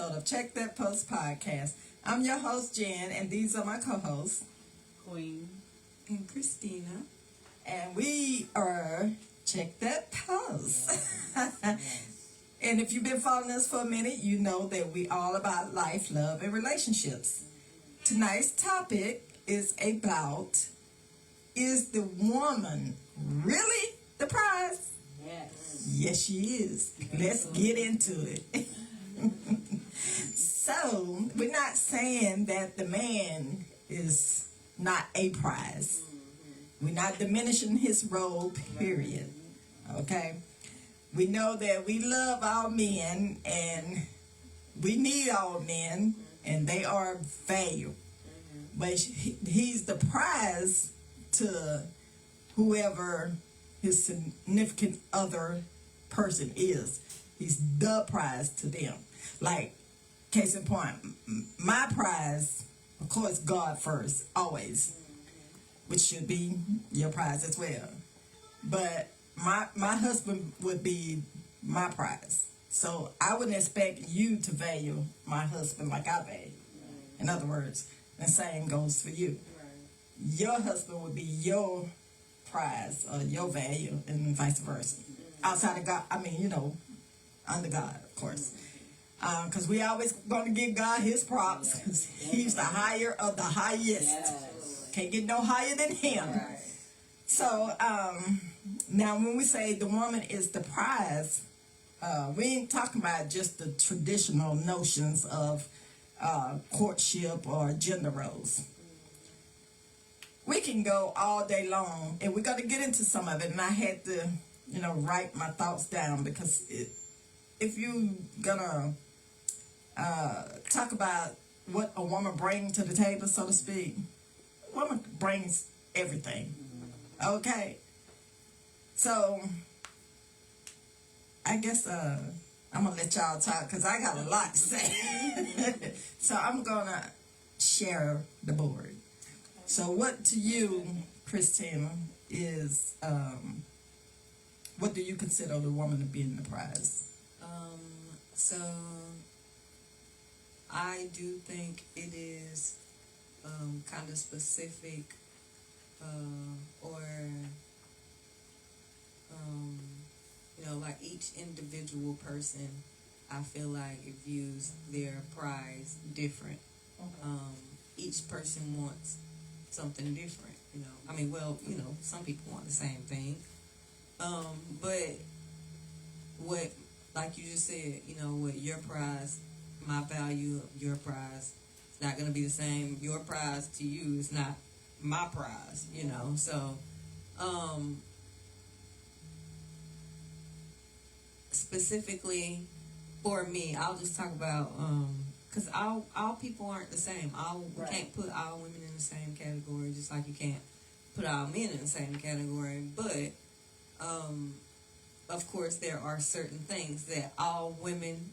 episode of Check That Post podcast. I'm your host, Jen, and these are my co-hosts, Queen and Christina. And we are Check That Post. And if you've been following us for a minute, you know that we all about life, love, and relationships. Tonight's topic is about, is the woman really the prize? Yes, she is. Let's get into it. So, we're not saying that the man is not a prize. We're not diminishing his role, period. Okay? We know that we love our men and we need our men and they are value. But he's the prize to whoever his significant other person is. He's the prize to them. Like, case in point, my prize, of course, God first, always, which should be your prize as well. But my husband would be my prize. So I wouldn't expect you to value my husband like I value. In other words, the same goes for you. Your husband would be your prize or your value and vice versa. Outside of God, under God, of course. Because we always going to give God his props because he's the higher of the highest. Can't get no higher than him. So now when we say the woman is the prize, we ain't talking about just the traditional notions of courtship or gender roles. We can go all day long, and we're going to get into some of it, and I had to, write my thoughts down because if you gonna talk about what a woman brings to the table, so to speak, a woman brings everything. Okay? So, I guess I'm going to let y'all talk because I got a lot to say. So, I'm going to share the board. So, what to you, Christina, is, what do you consider the woman to be in the prize? So I do think it is kind of specific or like each individual person, I feel like it views their prize different. Each person wants something different, some people want the same thing. But what, like you just said, what your prize, my value of your prize, it's not going to be the same. Your prize to you is not my prize, So, specifically for me, I'll just talk about, because all people aren't the same. We can't put all women in the same category, just like you can't put all men in the same category. But, of course, there are certain things that all women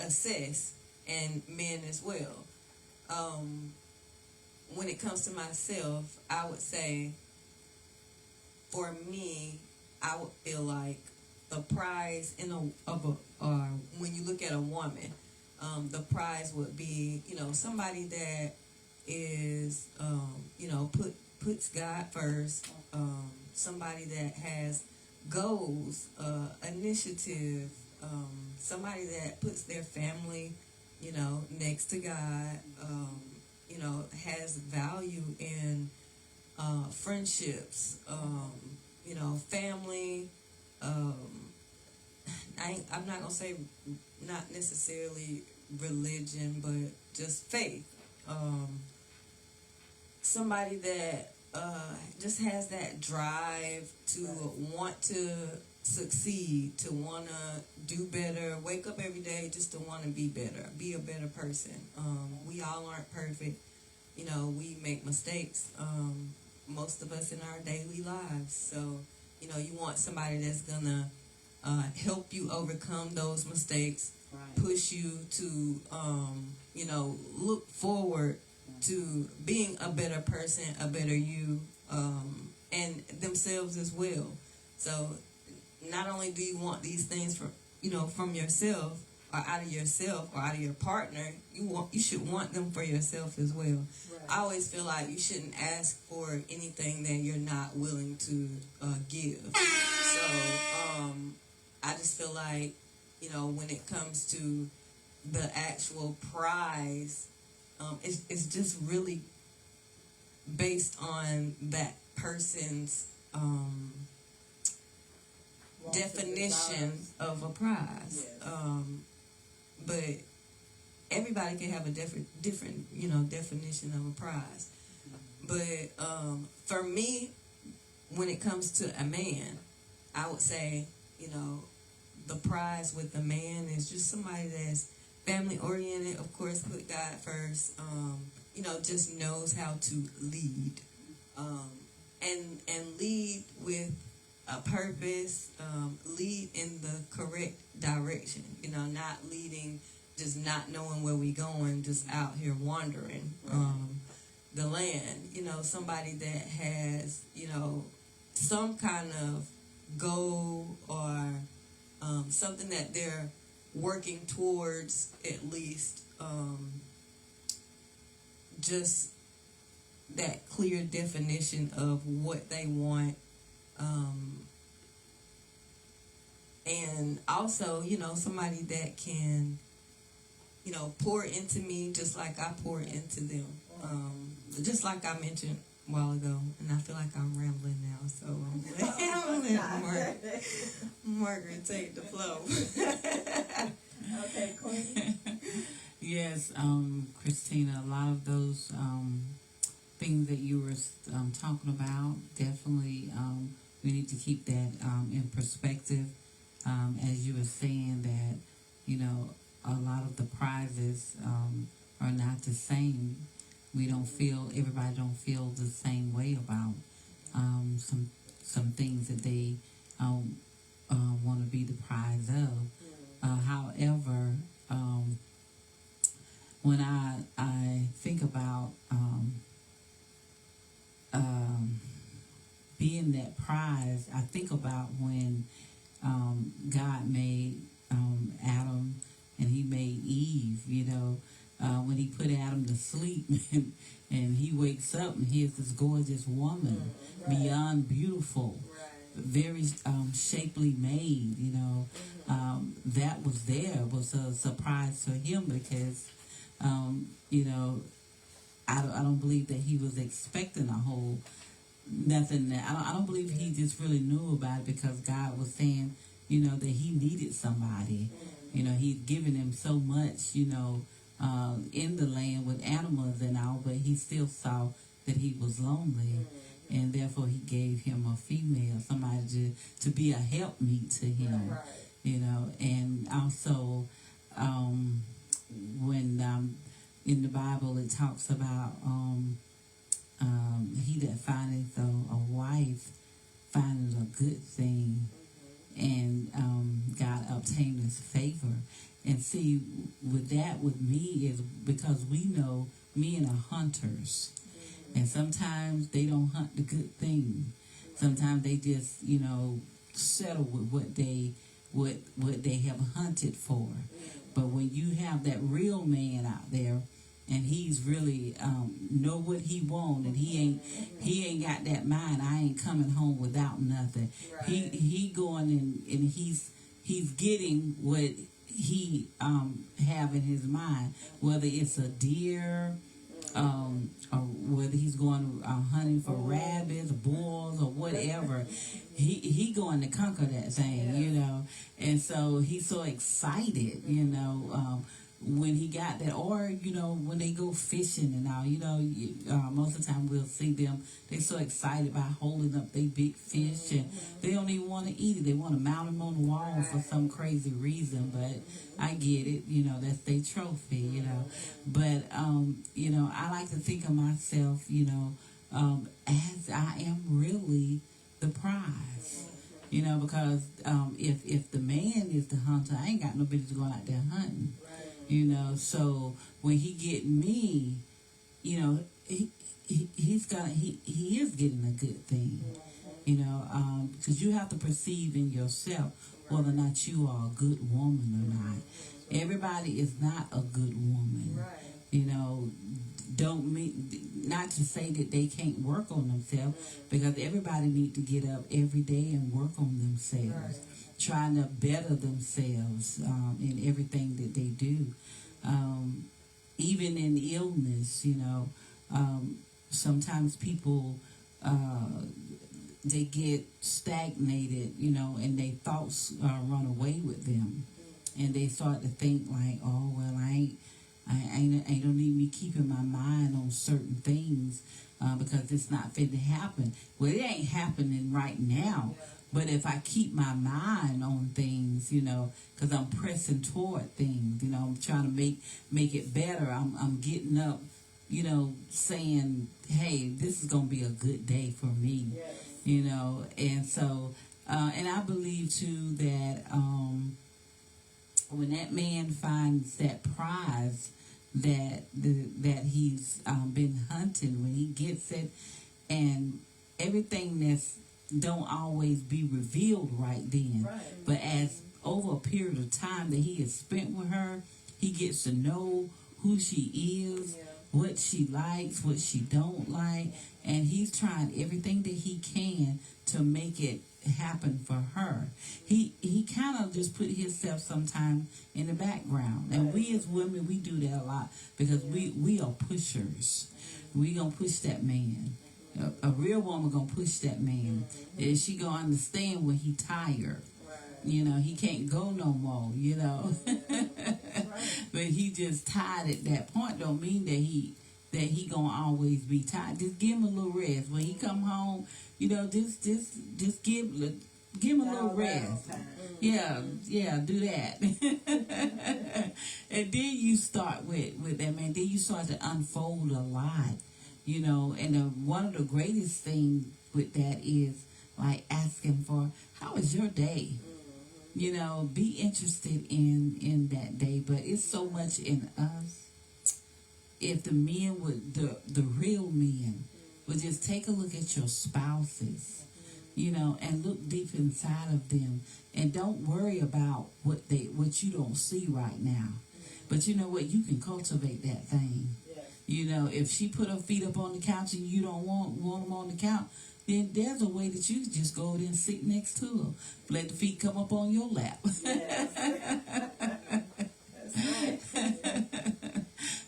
assess, and men as well. When it comes to myself, I would say, for me, I would feel like the prize when you look at a woman, the prize would be, somebody that is, puts God first, somebody that has goals, initiative, somebody that puts their family, next to God, has value in friendships, family. I'm not going to say not necessarily religion, but just faith. Somebody that just has that drive to want to succeed, to want to do better, wake up every day just to want to be better, be a better person. We all aren't perfect. We make mistakes, most of us in our daily lives. So, you want somebody that's going to help you overcome those mistakes, push you to, look forward to being a better person, a better you, and themselves as well. So not only do you want these things from yourself, are out of yourself or out of your partner, you should want them for yourself as well. Right. I always feel like you shouldn't ask for anything that you're not willing to give. So I just feel like, when it comes to the actual prize, it's just really based on that person's definition of a prize. Yes. But everybody can have a different definition of a prize. But for me, when it comes to a man, I would say, the prize with a man is just somebody that's family oriented, of course, put God first, just knows how to lead, and lead with a purpose, lead in the correct direction, not leading, just not knowing where we going, just out here wandering the land, somebody that has, some kind of goal or something that they're working towards, at least, just that clear definition of what they want, and also, somebody that can, pour into me just like I pour into them, just like I mentioned a while ago, and I feel like I'm rambling now, so I'm going to let Margaret take the flow. Okay, Queen. Yes, Christina, a lot of those things that you were talking about, definitely we need to keep that in perspective. As you were saying that, a lot of the prizes are not the same. Everybody don't feel the same way about some things that they want to be the prize of. However, when I think about being that prize, I think about when God made Adam and he made Eve, when he put Adam to sleep and he wakes up and here's this gorgeous woman, beyond beautiful, very shapely made, that was a surprise to him because, I don't believe that he was expecting a whole nothing. I don't believe he just really knew about it because God was saying, that he needed somebody. He'd given him so much, in the land with animals and all, but he still saw that he was lonely. And therefore he gave him a female, somebody to be a helpmeet to him, and also when in the Bible it talks about he that findeth a wife findeth a good thing, and God obtained his favor. And see, with me is because we know men are hunters. And sometimes they don't hunt the good thing. Sometimes they just, settle with what they have hunted for. But when you have that real man out there, and he's really know what he want, and he ain't got that mind. I ain't coming home without nothing. Right. He going and he's getting what he have in his mind, whether it's a deer. Or whether he's going hunting for rabbits, bulls, or whatever, he going to conquer that thing, And so he's so excited, when he got that, or when they go fishing and all, most of the time we'll see them. They're so excited by holding up their big fish, and they don't even want to eat it. They want to mount them on the wall for some crazy reason. But I get it, that's their trophy, But I like to think of myself, as I am really the prize. Because if the man is the hunter, I ain't got no business going out there hunting. So when he get me, he is getting a good thing, because you have to perceive in yourself whether or not you are a good woman or not. Everybody is not a good woman. Right. You know, don't mean not to say that they can't work on themselves, because everybody need to get up every day and work on themselves, trying to better themselves in everything that they do, even in illness. You know, sometimes people they get stagnated, you know, and their thoughts run away with them, and they start to think like, oh well, I don't need me keeping my mind on certain things because it's not fit to happen. Well, it ain't happening right now, but if I keep my mind on things, you know, because I'm pressing toward things, you know, I'm trying to make it better. I'm getting up, you know, saying, hey, this is gonna be a good day for me, you know, and so and I believe too that when that man finds that prize that he's been hunting, when he gets it, and everything that's don't always be revealed right then, but as over a period of time that he has spent with her, he gets to know who she is, what she likes, what she don't like, and he's trying everything that he can to make it happen for her. He kind of just put himself sometime in the background, and we as women, we do that a lot because we are pushers. We gonna push that man. A real woman gonna push that man, and she gonna understand when he tired. You know, he can't go no more, you know. But he just tired at that point don't mean that he gonna always be tired. Just give him a little rest. When he come home, you know, just give him a little rest. Yeah, do that. And then you start with that man. Then you start to unfold a lot, you know. And one of the greatest things with that is like asking for, how is your day? You know, be interested in that day. But it's so much in us. If the men would, the real men would just take a look at your spouses, you know, and look deep inside of them, and don't worry about what you don't see right now. But you know what? You can cultivate that thing. You know, if she put her feet up on the couch and you don't want them on the couch, then there's a way that you can just go there and sit next to her. Let the feet come up on your lap.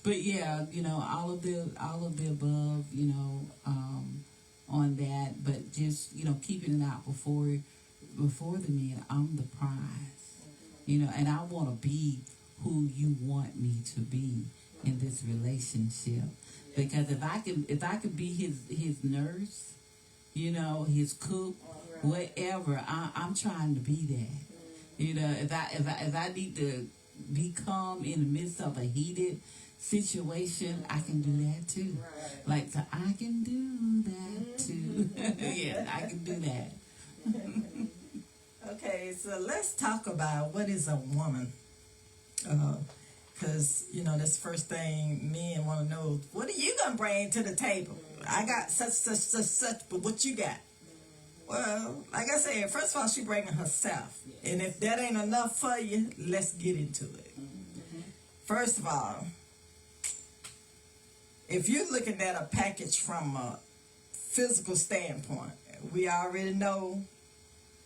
But yeah, you know, all of the above, you know, on that. But just, you know, keeping it out before the men. I'm the prize, you know, and I want to be who you want me to be in this relationship. Because if I could be his nurse, you know, his cook, whatever, I'm trying to be that. You know, if I need to be calm in the midst of a heated situation, I can do that too. Like, so I can do that too. Yeah, I can do that. Okay, so let's talk about what is a woman. Because, you know, that's the first thing men want to know. What are you going to bring to the table? I got such, but what you got? Well, like I said, first of all, she bringing herself. And if that ain't enough for you, let's get into it. First of all, if you're looking at a package from a physical standpoint, we already know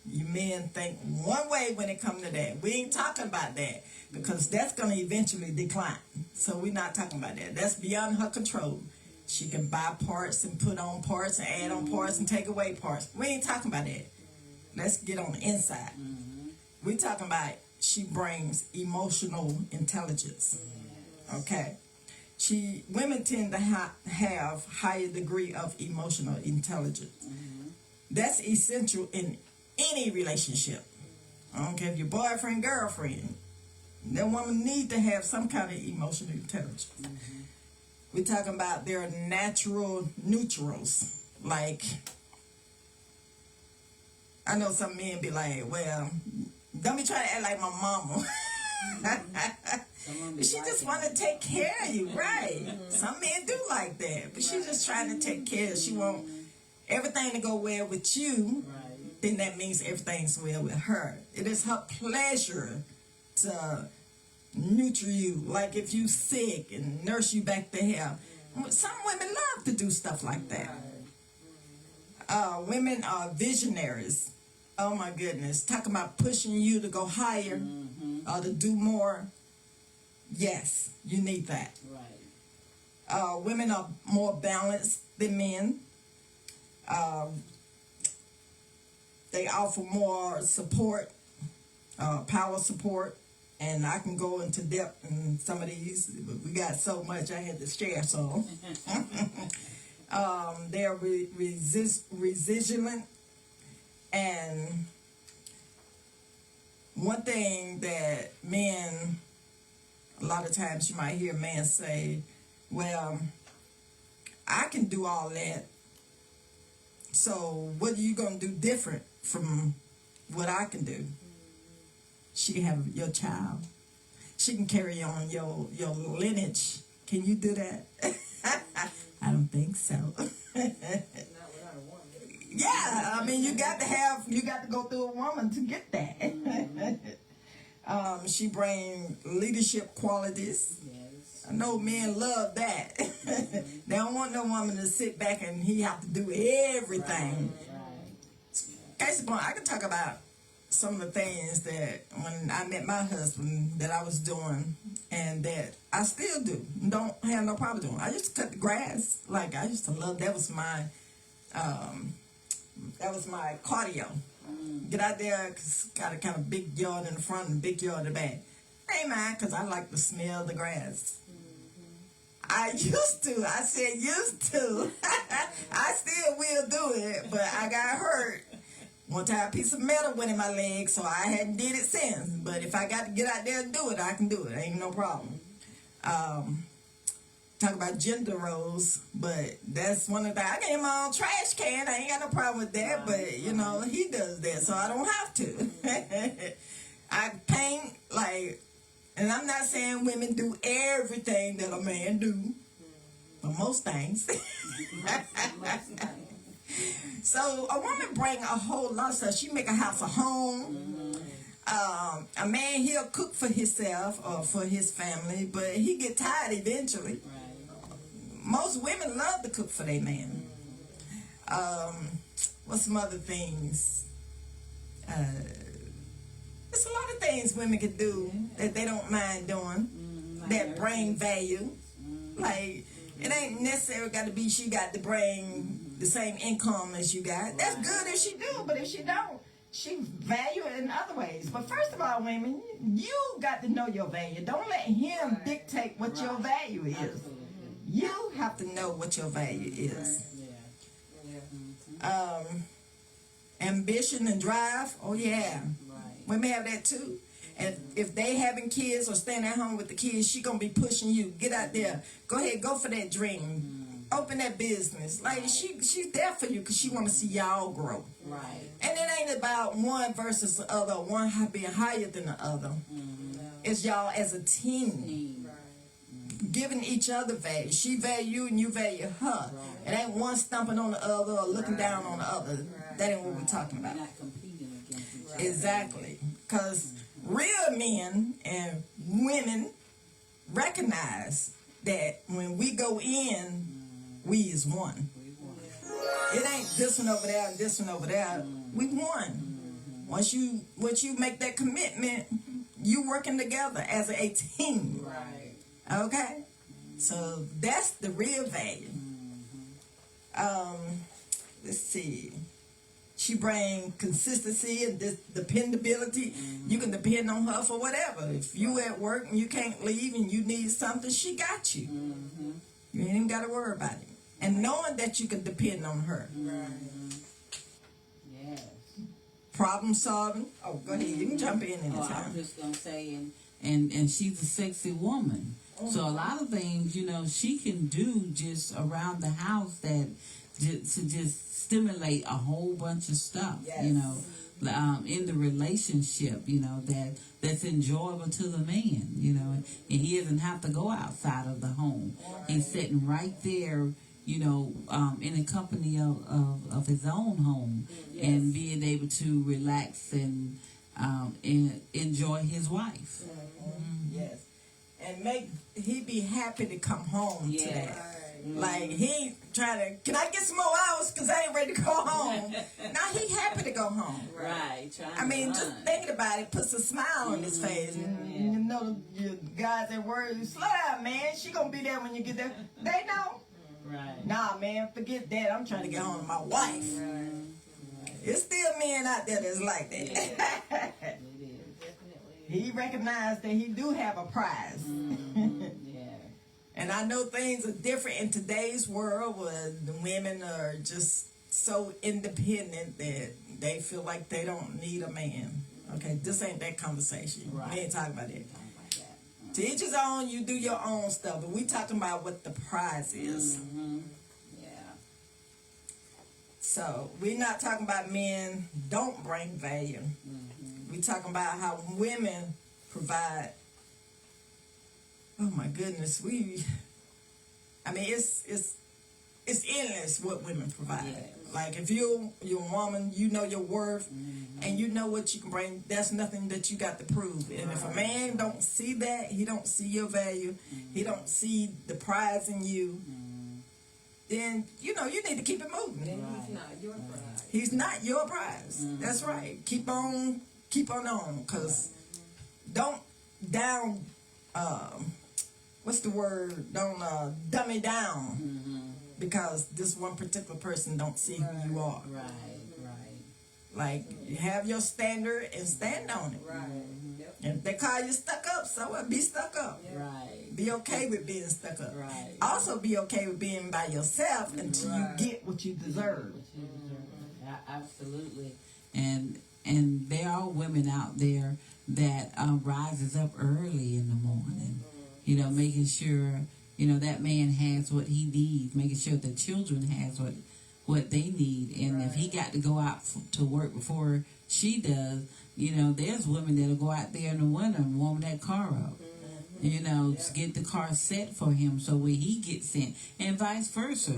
you men think one way when it comes to that. We ain't talking about that because that's going to eventually decline. So we're not talking about that. That's beyond her control. She can buy parts and put on parts and add on parts and take away parts. We ain't talking about that. Let's get on the inside. We're talking about she brings emotional intelligence. Okay. Women tend to have higher degree of emotional intelligence. That's essential in any relationship. I don't care if you're boyfriend, girlfriend. That woman need to have some kind of emotional intelligence. We're talking about their natural neutrals. Like, I know some men be like, well, don't be trying to act like my mama. She just want to take care of you, right? Some men do like that, but she's just trying to take care. She want everything to go well with you. Then that means everything's well with her. It is her pleasure to nurture you, like if you sick and nurse you back to health. Some women love to do stuff like that. Women are visionaries. Oh my goodness, talking about pushing you to go higher or to do more. Yes, you need that. Right. Women are more balanced than men. They offer more support, power support, and I can go into depth in some of these. We got so much I had to share, so. They are resilient, and one thing that men, a lot of times you might hear men say, well, I can do all that, so what are you going to do different from what I can do? She can have your child. She can carry on your lineage. Can you do that? I don't think so. Yeah, I mean, you got to go through a woman to get that. She brings leadership qualities. Yes. I know men love that. They don't want no woman to sit back and he have to do everything. Right. Case in point, I can talk about some of the things that when I met my husband that I was doing and that I still do. Don't have no problem doing. I used to cut the grass. Like I used to love that was my cardio. Get out there, cause got a kind of big yard in the front and a big yard in the back. Hey man, cause I like to smell the grass. I used to. I said used to. I still will do it, but I got hurt. One time a piece of metal went in my leg, so I hadn't did it since. But if I got to get out there and do it, I can do it. Ain't no problem. Talk about gender roles, but that's one of the I got my own trash can. I ain't got no problem with that, but you know, he does that, so I don't have to. I paint, like, and I'm not saying women do everything that a man do, but most things. So a woman bring a whole lot of stuff. She make a house a home. A man, he'll cook for himself or for his family, but he get tired eventually. Most women love to cook for their man. What's some other things? There's a lot of things women can do that they don't mind doing that bring value. Like, it ain't necessarily got to be she got to bring the same income as you got. That's good if she do, but if she don't, she value it in other ways. But first of all, women, you got to know your value. Don't let him dictate what your value is. Absolutely. You have to know what your value is. Ambition and drive. Oh yeah, women have that too. And if they having kids or staying at home with the kids, she gonna be pushing you. Get out there. Go ahead. Go for that dream. Open that business. Like she's there for you because she want to see y'all grow. Right. And it ain't about one versus the other. One being higher than the other. It's y'all as a team. Giving each other value. She value you and you value her. It ain't one stumping on the other or looking down on the other. That ain't what we're talking about. Not competing against each other. Exactly. Because real men and women recognize that when we go in, we is one. It ain't this one over there and this one over there. We one. Once you make that commitment, you working together as a team. Okay? So that's the real value. Let's see. She bring consistency and dependability. You can depend on her for whatever. If you at work and you can't leave and you need something, she got you. You ain't even got to worry about it. And knowing that you can depend on her. Yes. Problem solving. Oh, go ahead. You can jump in anytime. I'm just gonna say, and she's a sexy woman. So a lot of things, you know, she can do just around the house that to just stimulate a whole bunch of stuff, you know, in the relationship, you know, that's enjoyable to the man, you know, and he doesn't have to go outside of the home. He's sitting right there, you know, in the company of his own home and being able to relax and enjoy his wife. Yes. and he be happy to come home to that. Like he trying to, can I get some more hours because I ain't ready to go home. Now he happy to go home. Right. I mean, just thinking about it puts a smile on his face. And you know the guys that worry, slow down, man. She gonna be there when you get there. They know. Right. Nah, man, forget that. I'm trying to get home to my wife. It's still men out there that's like that. It is. Definitely. He recognized that he do have a prize. Yeah. And I know things are different in today's world where the women are just so independent that they feel like they don't need a man. Okay, this ain't that conversation. Right. We ain't talking about that. To each his own, you do your own stuff, but we talking about what the prize is. Yeah. So we're not talking about men don't bring value. We're talking about how women provide. Oh my goodness, I mean, it's endless what women provide. Yes. Like if you're a woman, you know your worth, and you know what you can bring. That's nothing that you got to prove. And if a man don't see that, he don't see your value, he don't see the prize in you, then you need to keep it moving. Then he's not your prize. He's not your prize. That's right. Keep on, cause don't down. What's the word? Don't dumb it down because this one particular person don't see who you are. Right. Like you have your standard and stand on it. Right. Yep. And if they call you stuck up, so what? Be stuck up. Right. Be okay with being stuck up. Right. Also be okay with being by yourself until you get what you deserve. Absolutely. And there are women out there that rises up early in the morning, making sure, that man has what he needs, making sure the children has what they need. And if he got to go out to work before she does, there's women that'll go out there in the winter and warm that car up. To get the car set for him so when he gets in, and vice versa,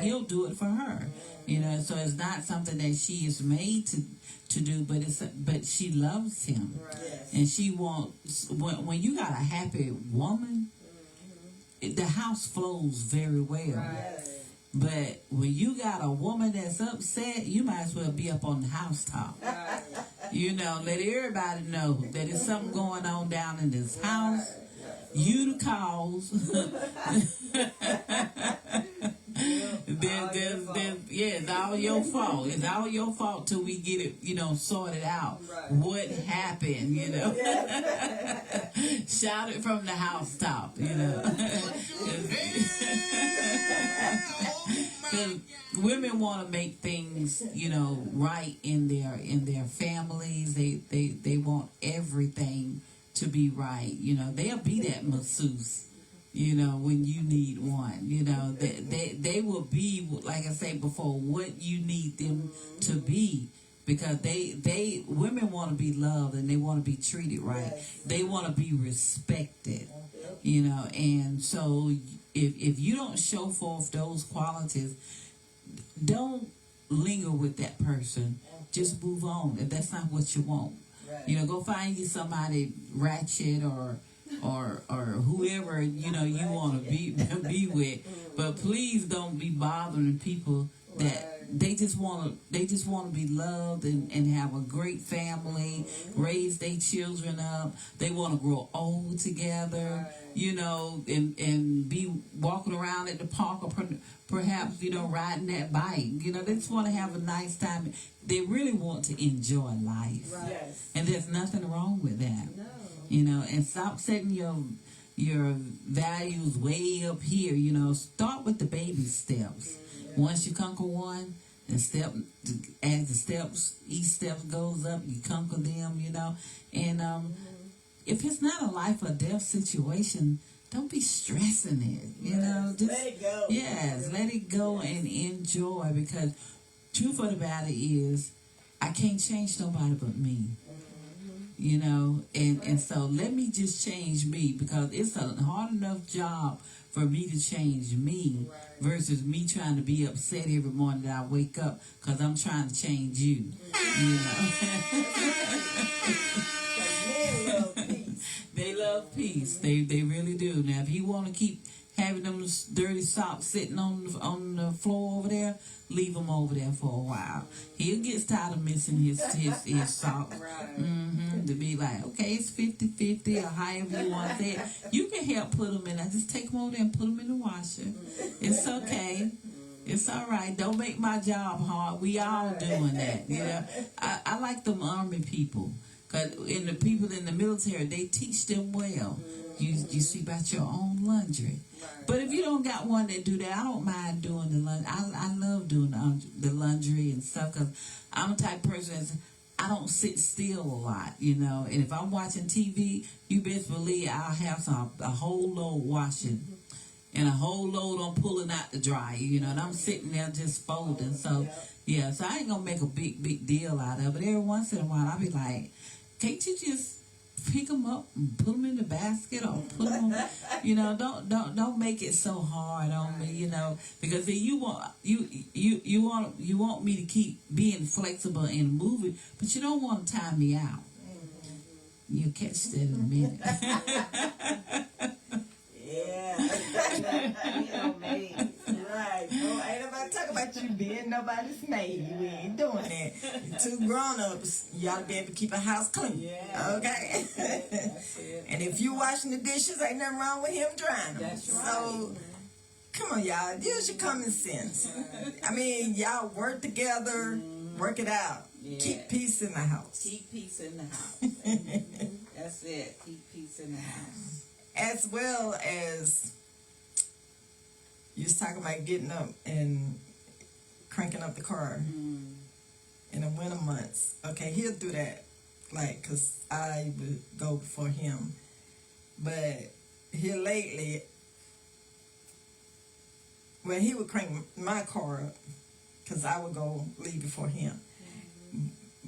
he'll do it for her. So it's not something that she is made to do, but she loves him, and she wants. When you got a happy woman, the house flows very well. But when you got a woman that's upset, you might as well be up on the housetop. Let everybody know that there's something going on down in this house. You the cause. It's all your fault. It's all your fault till we get it, sorted out. What happened, Shout it from the housetop, Women want to make things, right in their families. They want everything to be right. They'll be that masseuse, when you need one. They will be, like I said before, what you need them to be. Because women want to be loved and they want to be treated right. They want to be respected, and so if you don't show forth those qualities, don't linger with that person. Just move on if that's not what you want. Go find you somebody ratchet or whoever you want to be with. But please don't be bothering people that they just want to be loved and have a great family, raise their children up. They want to grow old together, and be walking around at the park or perhaps riding that bike. They just want to have a nice time. They really want to enjoy life, and there's nothing wrong with that. And stop setting your values way up here. Start with the baby steps. Once you conquer one, as each step goes up, you conquer them, And if it's not a life or death situation, don't be stressing it, Just let it go. Yes, let it go and enjoy, because truth of the matter is, I can't change nobody but me. And so let me just change me, because it's a hard enough job for me to change me versus me trying to be upset every morning that I wake up because I'm trying to change you. Men love peace. They love peace. They really to. Now, if he want to keep having them dirty socks sitting on the floor over there, leave them over there for a while. He'll get tired of missing his socks. Right. To be like, okay, it's 50-50 or however you want that. You can help put them in. I just take them over there and put them in the washer. It's okay. It's all right. Don't make my job hard. We all doing that. You know, I like them Army people, cause in the people in the military, they teach them well. You see about your own laundry. But if you don't got one that do that, I don't mind doing the laundry. I love doing the laundry and stuff, because I'm the type of person that's, I don't sit still a lot, you know. And if I'm watching TV, you best believe I'll have a whole load washing and a whole load on pulling out the dryer, you know. And I'm sitting there just folding. So, yeah, so I ain't going to make a big deal out of it. Every once in a while, I'll be like, can't you just pick them up and put them in the basket, or put them, you know, don't make it so hard on me, you know, because then you want me to keep being flexible and moving, but you don't want to tie me out. You'll catch that in a minute. Right. Well, ain't nobody talking about you being nobody's maid. We ain't doing that. You're two grown-ups. You ought to be able to keep a house clean. Yeah. Okay? That's it. And if you washing the dishes, ain't nothing wrong with him drying them. That's right. So, come on, y'all. Use your common sense. I mean, y'all work together. Work it out. Yeah. Keep peace in the house. Keep peace in the house. That's it. Keep peace in the house. As well as, you was talking about getting up and cranking up the car in the winter months. Okay, he'll do that, like, because I would go before him. But here lately, well, he would crank my car up because I would go leave before him.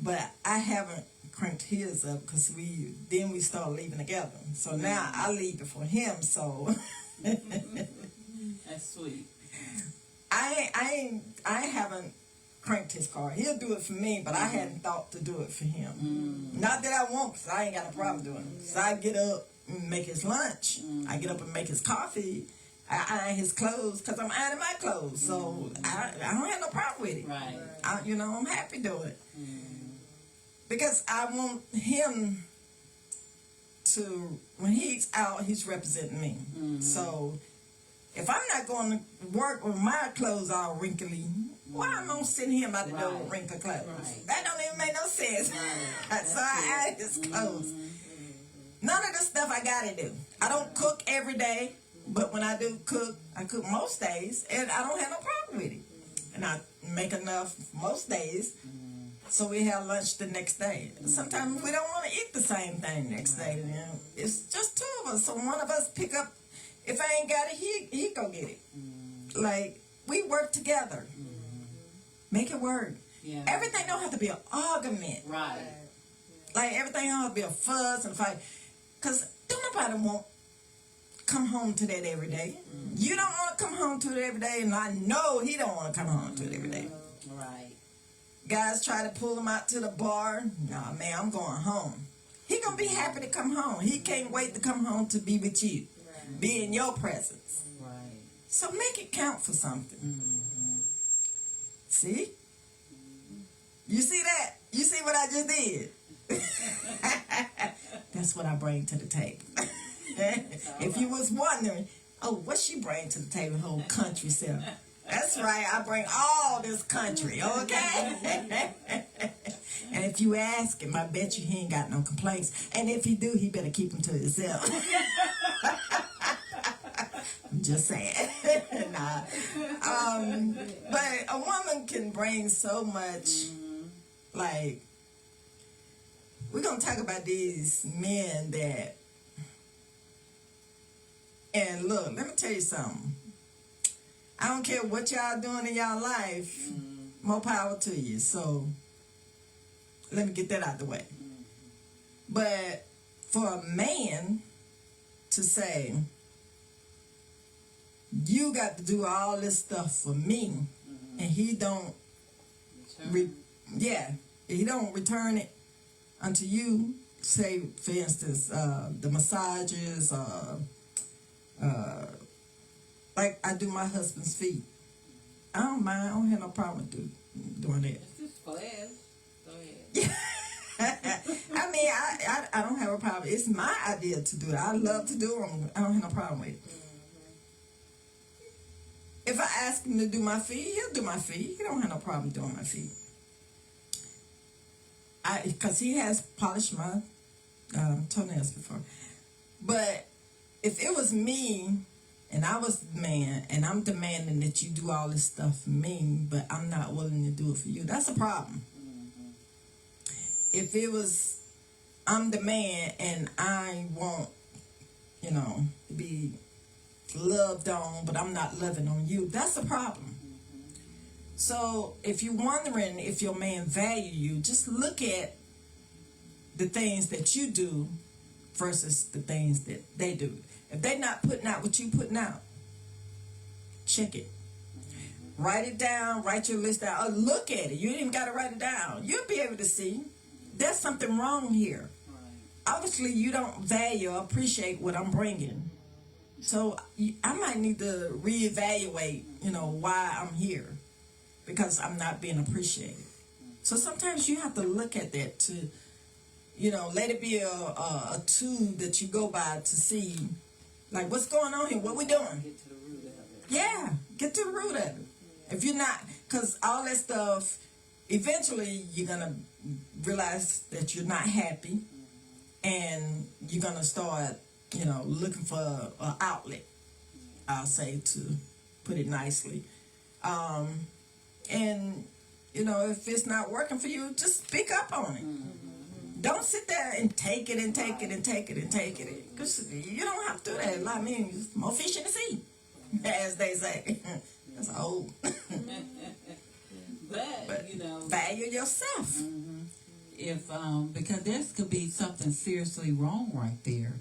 But I haven't cranked his up because we start leaving together. So now I leave before him, so... That's sweet. I haven't cranked his car. He'll do it for me, but I hadn't thought to do it for him. Not that I won't, because I ain't got a problem doing it. So I get up and make his lunch. I get up and make his coffee. I iron his clothes because I'm ironing my clothes. So I don't have no problem with it. Right. I'm happy doing it. Because I want him to, when he's out, he's representing me. So if I'm not going to work with my clothes all wrinkly, why am I going to send him out the door with wrinkled clothes? Right. That don't even make no sense. So I iron his clothes. None of the stuff I got to do. I don't cook every day, but when I do cook, I cook most days, and I don't have no problem with it. And I make enough most days. So we have lunch the next day. Sometimes we don't want to eat the same thing next day. You know? It's just two of us. So one of us pick up. If I ain't got it, he go get it. Like, we work together. Make it work. Yeah. Everything don't have to be an argument. Right. Like, everything don't have to be a fuss and fight. Because don't nobody want come home to that every day. You don't want to come home to it every day, and I know he don't want to come home to it every day. Right. Guys try to pull him out to the bar. Nah, man, I'm going home. He gonna be happy to come home. He can't wait to come home to be with you, be in your presence. Right. So make it count for something. See? You see that? You see what I just did? That's what I bring to the table. If you was wondering, oh, what she bring to the table, whole country self. That's right, I bring all this country, okay? And if you ask him, I bet you he ain't got no complaints. And if he do, he better keep them to himself. I'm just saying. Nah. But a woman can bring so much, like, we're going to talk about these men that, and look, let me tell you something. I don't care what y'all doing in y'all life, more power to you. So, let me get that out the way. But for a man to say, you got to do all this stuff for me, and he don't, he don't return it unto you. Say, for instance, the massages, Like I do my husband's feet. I don't mind. I don't have no problem with doing that. It's just flash. Go ahead. I mean, I don't have a problem. It's my idea to do it. I love to do them. I don't have no problem with it. If I ask him to do my feet, he'll do my feet. He don't have no problem doing my feet. Because he has polished my toenails before. But if it was me and I was the man and I'm demanding that you do all this stuff for me, but I'm not willing to do it for you, that's a problem. If it was I'm the man and I want, to be loved on, but I'm not loving on you, that's a problem. So if you're wondering if your man value you, just look at the things that you do versus the things that they do. If they're not putting out what you putting out, check it. Write it down, write your list out, or look at it. You ain't even got to write it down. You'll be able to see there's something wrong here. Obviously, you don't value or appreciate what I'm bringing. So I might need to reevaluate, why I'm here. Because I'm not being appreciated. So sometimes you have to look at that to, let it be a tool that you go by to see, like, what's going on here? What we doing? Get to the root of it. Yeah, get to the root of it. If you're not, because all that stuff, eventually you're going to realize that you're not happy. And you're going to start, looking for an outlet, I'll say, to put it nicely. And, if it's not working for you, just speak up on it. Don't sit there and take it and take it and take it and take it. Because you don't have to do that. I mean, it's more fish in the sea, as they say. That's old. But, value yourself. If because there could be something seriously wrong right there,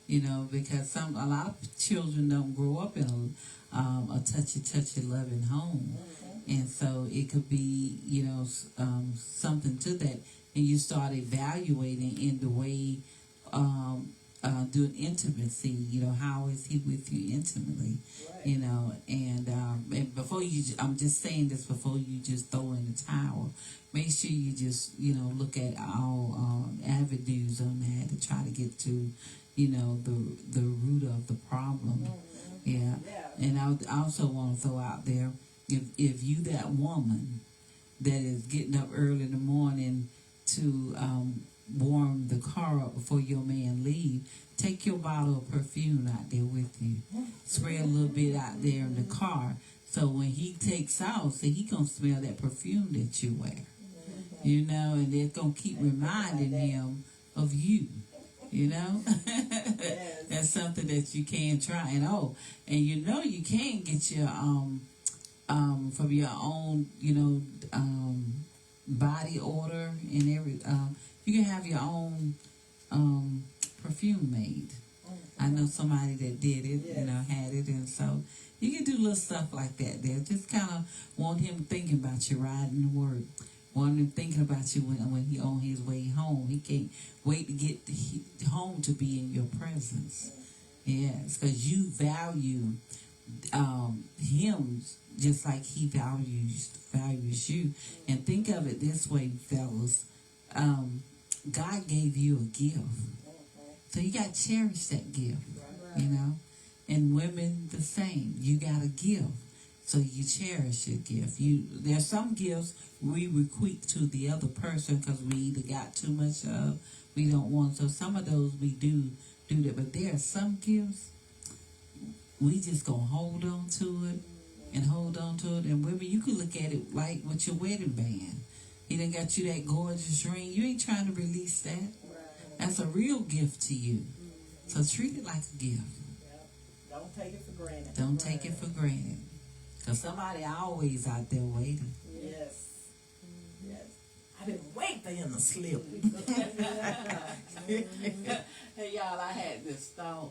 because a lot of children don't grow up in a touchy loving home, and so it could be something to that, and you start evaluating in the way doing intimacy. How is he with you intimately? And before I'm just saying this before you just throw in the towel. Make sure you just, look at all avenues on that to try to get to, the root of the problem. Yeah. And I also want to throw out there, if you that woman that is getting up early in the morning to warm the car up before your man leave, take your bottle of perfume out there with you. Spray a little bit out there in the car. So when he takes out, he going to smell that perfume that you wear. And it's going to keep reminding him of you, That's something that you can try. And you can get your, from your own, body odor and you can have your own perfume made. I know somebody that did it, had it. And so you can do little stuff like that there. Just kind of want him thinking about you riding to work. Want him thinking about you when he on his way home. He can't wait to get home to be in your presence. Yes, because you value him just like he values you. And think of it this way, fellas. God gave you a gift. So you got to cherish that gift, And women, the same. You got a gift. So you cherish your gift. There's some gifts we bequeath to the other person because we either got too much of, we don't want. So some of those we do that. But there are some gifts we just gonna hold on to it and hold on to it. And women, you can look at it like with your wedding band. He done got you that gorgeous ring. You ain't trying to release that. That's a real gift to you. So treat it like a gift. Don't take it for granted. Don't take it for granted. Because somebody always out there waiting. Yes. Yes. I didn't wait for him to slip. Hey, y'all, I had this thought.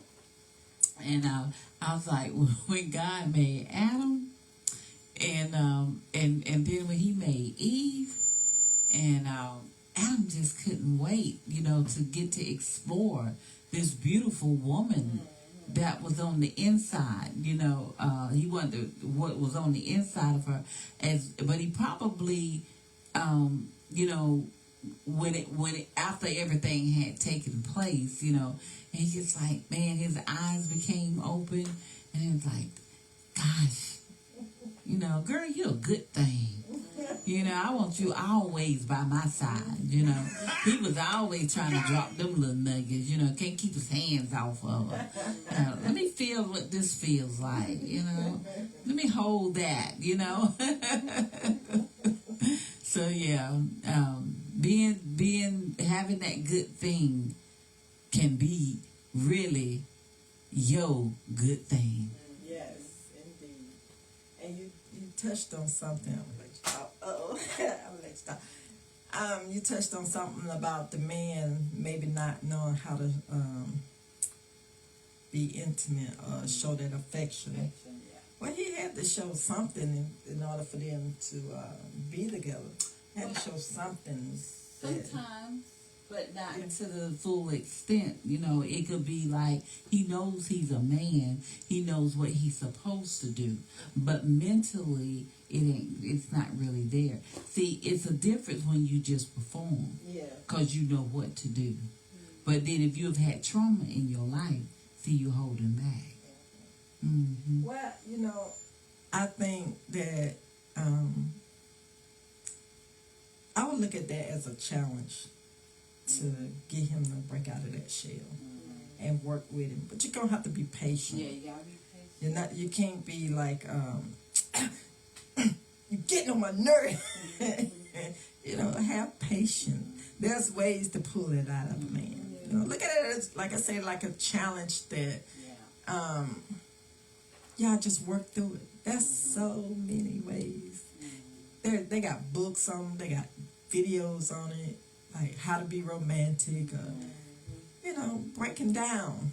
And I was like, when God made Adam, and then when he made Eve, and Adam just couldn't wait, to get to explore this beautiful woman that was on the inside. He wondered what was on the inside of her, but he probably, when it after everything had taken place, and he's just like, man, his eyes became open, and it's like, gosh, girl, you're a good thing. I want you always by my side. He was always trying to drop them little nuggets. Can't keep his hands off of her. Let me feel what this feels like. Let me hold that. So yeah, having that good thing can be really your good thing. Yes, indeed. And you touched on something. I'm gonna let you talk. I'm gonna let you talk. You touched on something about the man maybe not knowing how to be intimate or show that affection. Well, he had to show something in order for them to be together. He had to show something. Sometimes, but not to the full extent. It could be like he knows he's a man. He knows what he's supposed to do, but mentally, it's not really there. See, it's a difference when you just perform. Yeah. Because you know what to do. But then if you've had trauma in your life, see, you holding back. Mm-hmm. Well, I think that I would look at that as a challenge to get him to break out of that shell and work with him. But you're gonna have to be patient. Yeah, you gotta be patient. You can't be like you're getting on my nerve. Have patience. There's ways to pull it out of a man. Look at it as, like I say, like a challenge that y'all just work through it. That's so many ways. They got books on them, they got videos on it, like how to be romantic, breaking down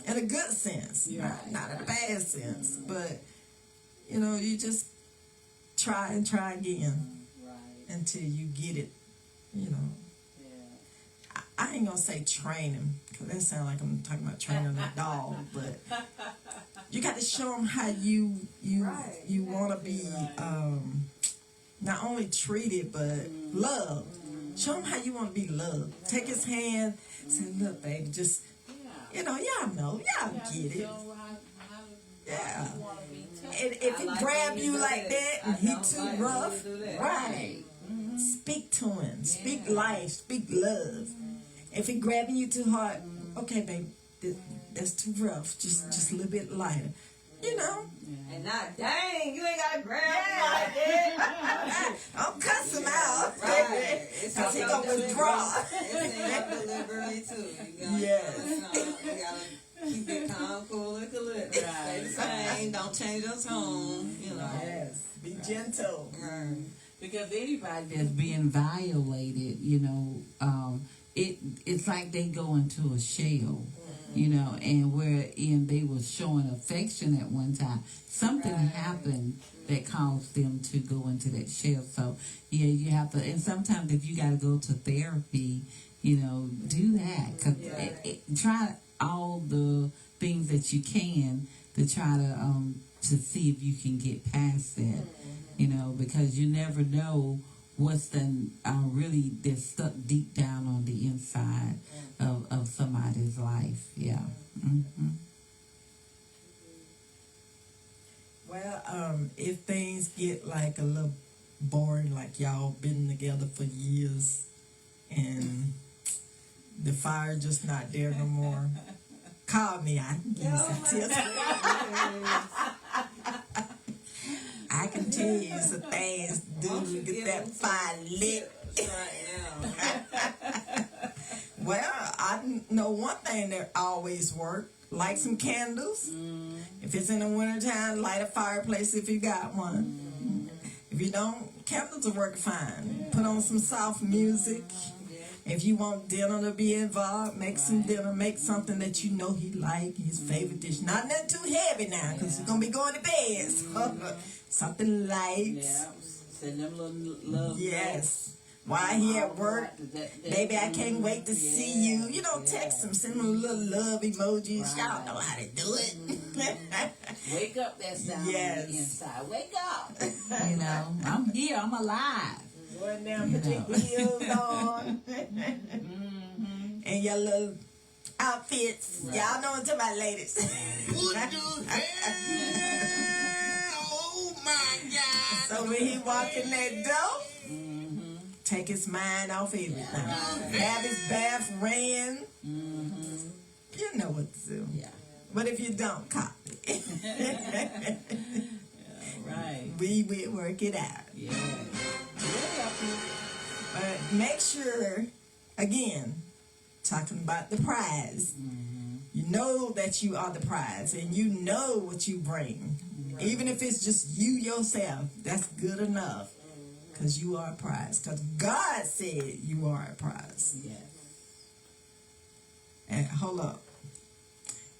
in a good sense, not in a bad sense, but you just try and try again until you get it. I ain't gonna say train him, because that sounds like I'm talking about training a dog, but you got to show him how you want to be not only treated but loved. Show him how you want to be loved. Take his hand, say, look, baby, just y'all know, y'all get it. Yeah. And if he grab you like that and he too rough, right? Speak to him. Speak life. Speak love. If he grabbing you too hard, okay, babe, that's too rough. Just a little bit lighter. And not, dang, you ain't got to grab me like that. I'll cuss him out. Right. Because he going to withdraw. It's in your delivery, too. You gotta keep it calm, cool, and collected. Stay the same. Don't change your tone. Yes. Be gentle. Right. Because anybody that's being violated, it's like they go into a shell. And wherein they was showing affection at one time, something happened that caused them to go into that shell. So, you have to, and sometimes if you got to go to therapy, do that. Cause try all the things that you can to try to see if you can get past that, because you never know what's really that's stuck deep down on the inside of somebody's life. Yeah. Mm-hmm. Well, if things get like a little boring, like y'all been together for years and the fire just not there no more, call me. I can give you some tips. I can tell you some things to do to get that fire lit. Well, I know one thing that always works. Light some candles. If it's in the wintertime, light a fireplace if you got one. If you don't, candles will work fine. Put on some soft music. If you want dinner to be involved, make some dinner. Make something that you know he like, his favorite dish. Not nothing too heavy now, because he's going to be going to bed. So something light. Yeah. Send them little love. Yes. while he at work. Baby, I can't wait to see you. You know, text him, send him a little love emojis. Y'all know how to do it. Wake up that sound on the inside. Wake up. You know, I'm here. I'm alive. Go in there and put your heels on. And your little outfits. Right. Y'all know what I'm talking about, ladies. What the hell? Oh my God. So when he walk in that door, take his mind off everything. Have his bath ran. You know what to do. Yeah. But if you don't, copy. Right. We will work it out. Yeah. But make sure, again, talking about the prize. You know that you are the prize, and you know what you bring. Right. Even if it's just you yourself, that's good enough. Because you are a prize. Because God said you are a prize. Yes. And hold up.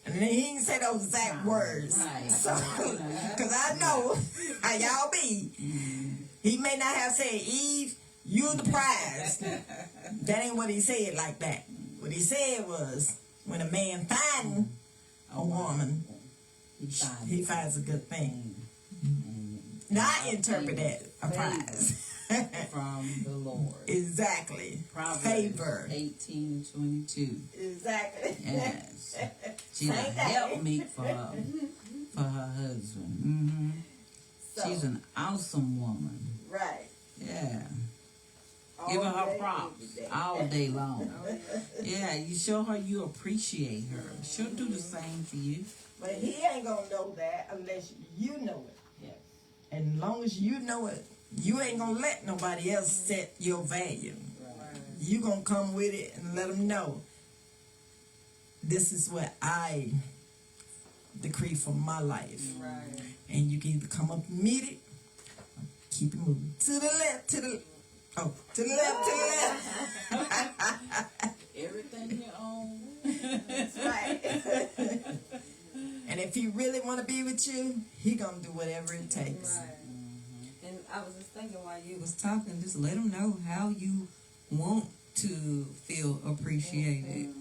And then he didn't say those exact words. Right. So, because I know how y'all be. He may not have said, Eve, you're the prize. That ain't what he said like that. What he said was, when a man finds a woman, he finds a good thing. Now I interpret that a prize. From the Lord. Exactly. Proverbs Favor. 18:22. Exactly. Yes. She's a helpmeet for her husband. So, she's an awesome woman. Right. Yeah. Give her her props all day long. Yeah, you show her you appreciate her. She'll do the same for you. But he ain't gonna know that unless you know it. Yes. And as long as you know it, you ain't gonna let nobody else set your value. Right. You gonna come with it and let them know, this is what I decree for my life. right. And you can either come up and meet it, or keep it moving to the left, to the left, to the left. Everything you own. That's right. And if he really want to be with you, he gonna do whatever it takes. Right. And I was just thinking while you was talking, just let them know how you want to feel appreciated.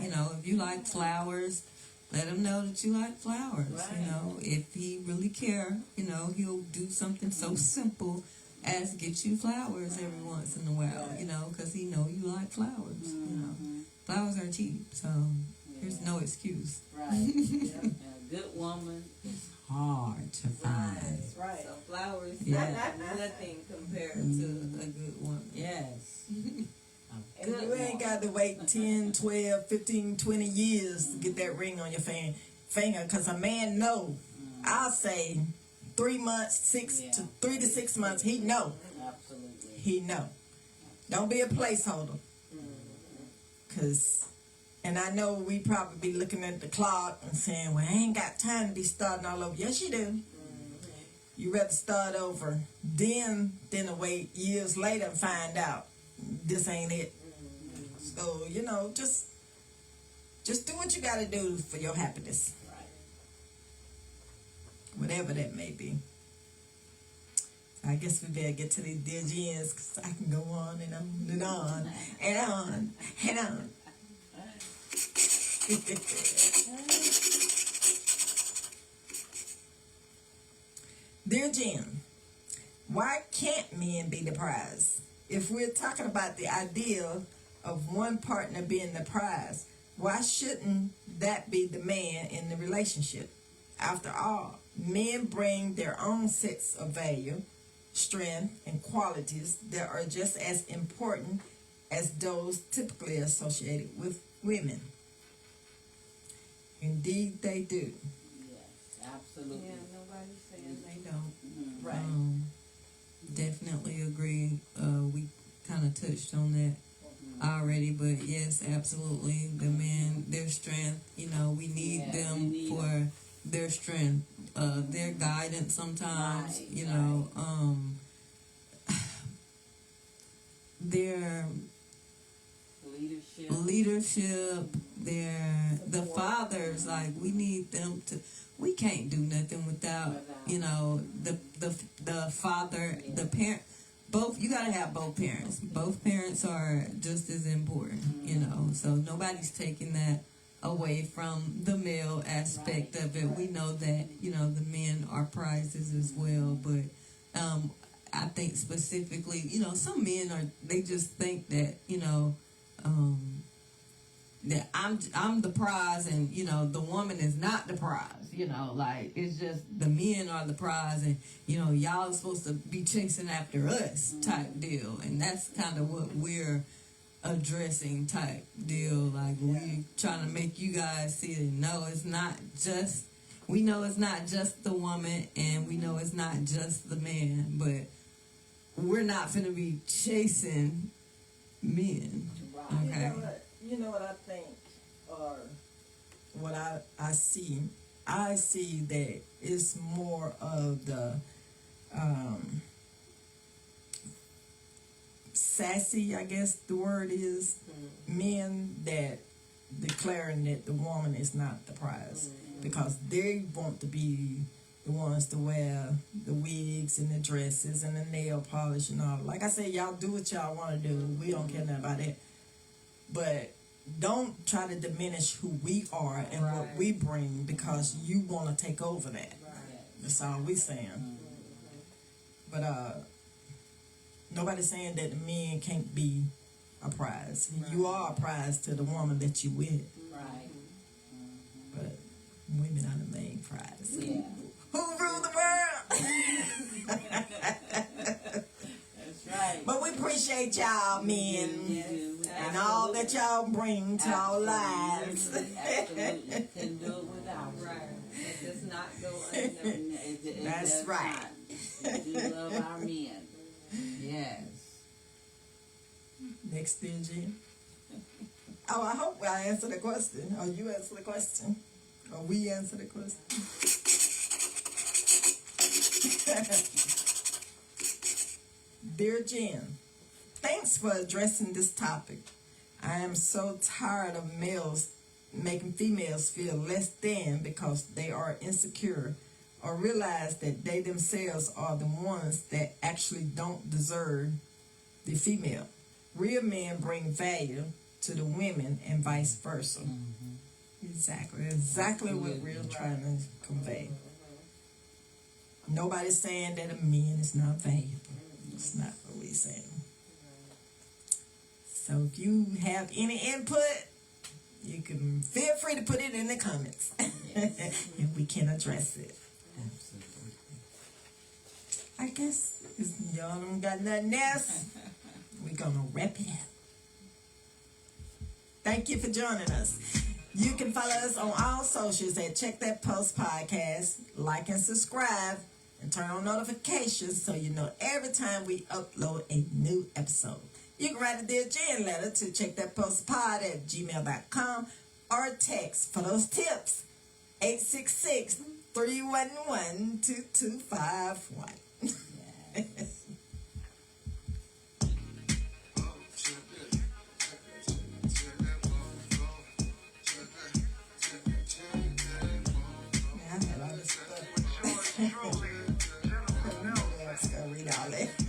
You know, if you like flowers, let him know that you like flowers. Right. You know, if he really care, you know, he'll do something so simple as get you flowers every once in a while. Right. You know, because he know you like flowers. You know, flowers are cheap, so there's no excuse. Right. Yeah. And a good woman is hard to find. That's right. So flowers, nothing compared to a good woman. Yes. And you ain't got to wait 10, 12, 15, 20 years to get that ring on your finger. Because a man know, I'll say 3 months, 3 to 6 months, he know. Absolutely. He know. Don't be a placeholder. Because, and I know we probably be looking at the clock and saying, well, I ain't got time to be starting all over. Yes, you do. You rather start over than to wait years later and find out this ain't it. So, you know, just do what you got to do for your happiness. Right. Whatever that may be. I guess we better get to these dear gens because I can go on and on and on and on and on. Dear Jen, why can't men be the prize? If we're talking about the ideal of one partner being the prize, why shouldn't that be the man in the relationship? After all, men bring their own sets of value, strength, and qualities that are just as important as those typically associated with women. Indeed, they do. Yes, absolutely. Yeah, nobody's saying they don't. Right. Definitely agree. We kind of touched on that already, but yes, absolutely. The men, their strength, you know, we need them for their strength, their guidance sometimes, you know, their leadership, the fathers, like we need them to. We can't do nothing without, you know, the father, the you gotta have both parents. Both parents are just as important, you know. So nobody's taking that away from the male aspect of it. We know that, you know, the men are prizes as well, but I think specifically, you know, some men they just think that, you know, that I'm the prize, and you know the woman is not the prize. You know, like it's just the men are the prize, and you know y'all are supposed to be chasing after us type deal, and that's kind of what we're addressing type deal. Like we trying to make you guys see that no, it's not just. We know it's not just the woman, and we know it's not just the man, but we're not finna be chasing men. Okay. You know what I think, or what I see? I see that it's more of the sassy, I guess the word is, men that declaring that the woman is not the prize because they want to be the ones to wear the wigs and the dresses and the nail polish and all. Like I said, y'all do what y'all want to do. We don't care nothing about it. But don't try to diminish who we are and what we bring because you want to take over that. That's all we saying. But nobody's saying that the men can't be a prize. You are a prize to the woman that you with. Right. But women are the main prize. Yeah. Who rule the world? That's right. But we appreciate y'all, men. Yes. And all that y'all bring to our lives. Absolutely. Couldn't do it without you. Right. It does not go unnoticed. That's does right. not. We do love our men. Yes. Next thing, Jen. Oh, I hope I answer the question. Or you answer the question. Or we answer the question. Dear Jen, thanks for addressing this topic. I am so tired of males making females feel less than because they are insecure or realize that they themselves are the ones that actually don't deserve the female. Real men bring value to the women and vice versa. Exactly what we're trying to convey. Nobody's saying that a man is not valuable. It's not what we're saying. So if you have any input, you can feel free to put it in the comments. And we can address it. Absolutely. I guess if y'all don't got nothing else, we're going to wrap it up. Thank you for joining us. You can follow us on all socials at Check That Post Podcast. Like and subscribe and turn on notifications so you know every time we upload a new episode. You can write a Dear Jen letter to checkthatpostpod@gmail.com or text for those tips 866-311-2251. Yes. I had all this stuff. Now let's go read all that.